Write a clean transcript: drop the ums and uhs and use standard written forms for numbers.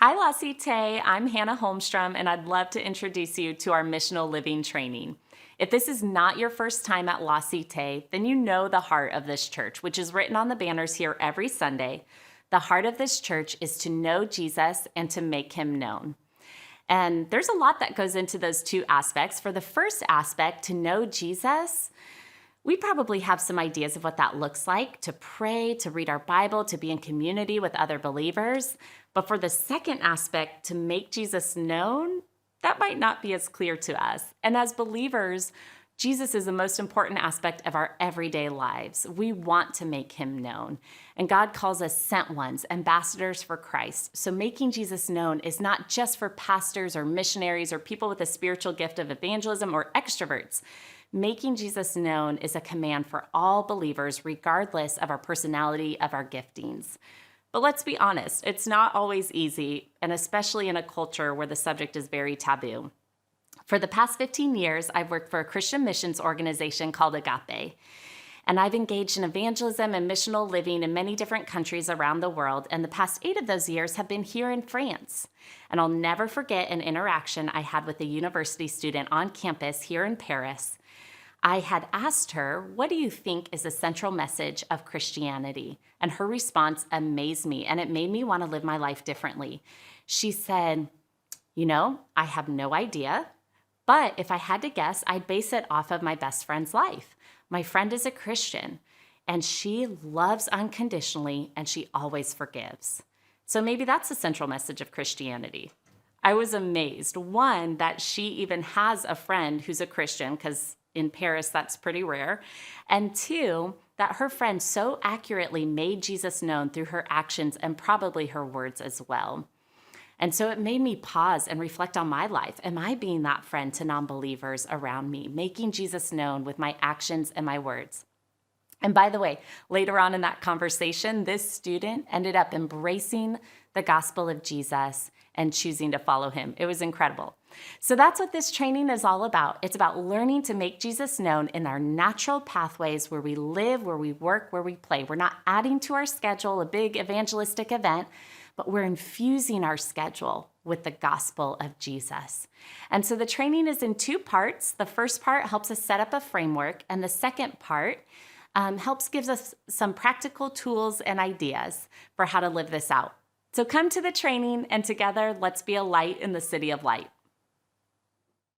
Hi, La Cité. I'm Hannah Holmstrom, and I'd love to introduce you to our missional living training. If this is not your first time at La Cité, then you know the heart of this church, which is written on the banners here every Sunday. The heart of this church is to know Jesus and to make him known. And there's a lot that goes into those two aspects. For the first aspect, to know Jesus, we probably have some ideas of what that looks like, to pray, to read our Bible, to be in community with other believers. But for the second aspect, to make Jesus known, that might not be as clear to us. And as believers, Jesus is the most important aspect of our everyday lives. We want to make him known. And God calls us sent ones, ambassadors for Christ. So making Jesus known is not just for pastors or missionaries or people with a spiritual gift of evangelism or extroverts. Making Jesus known is a command for all believers, regardless of our personality, of our giftings. But let's be honest, it's not always easy, and especially in a culture where the subject is very taboo. For the past 15 years, I've worked for a Christian missions organization called Agape, and I've engaged in evangelism and missional living in many different countries around the world, and the past 8 of those years have been here in France. And I'll never forget an interaction I had with a university student on campus here in Paris. I had asked her, what do you think is the central message of Christianity? And her response amazed me, and it made me want to live my life differently. She said, I have no idea, but if I had to guess, I'd base it off of my best friend's life. My friend is a Christian, and she loves unconditionally, and she always forgives. So maybe that's the central message of Christianity. I was amazed, one, that she even has a friend who's a Christian, because in Paris, that's pretty rare. And 2, that her friend so accurately made Jesus known through her actions and probably her words as well. And so it made me pause and reflect on my life. Am I being that friend to non-believers around me, making Jesus known with my actions and my words? And by the way, later on in that conversation, this student ended up embracing the gospel of Jesus and choosing to follow him. It was incredible. So that's what this training is all about. It's about learning to make Jesus known in our natural pathways where we live, where we work, where we play. We're not adding to our schedule a big evangelistic event, but we're infusing our schedule with the gospel of Jesus. And so the training is in 2 parts. The first part helps us set up a framework, and the second part gives us some practical tools and ideas for how to live this out. So come to the training, and together, let's be a light in the city of light.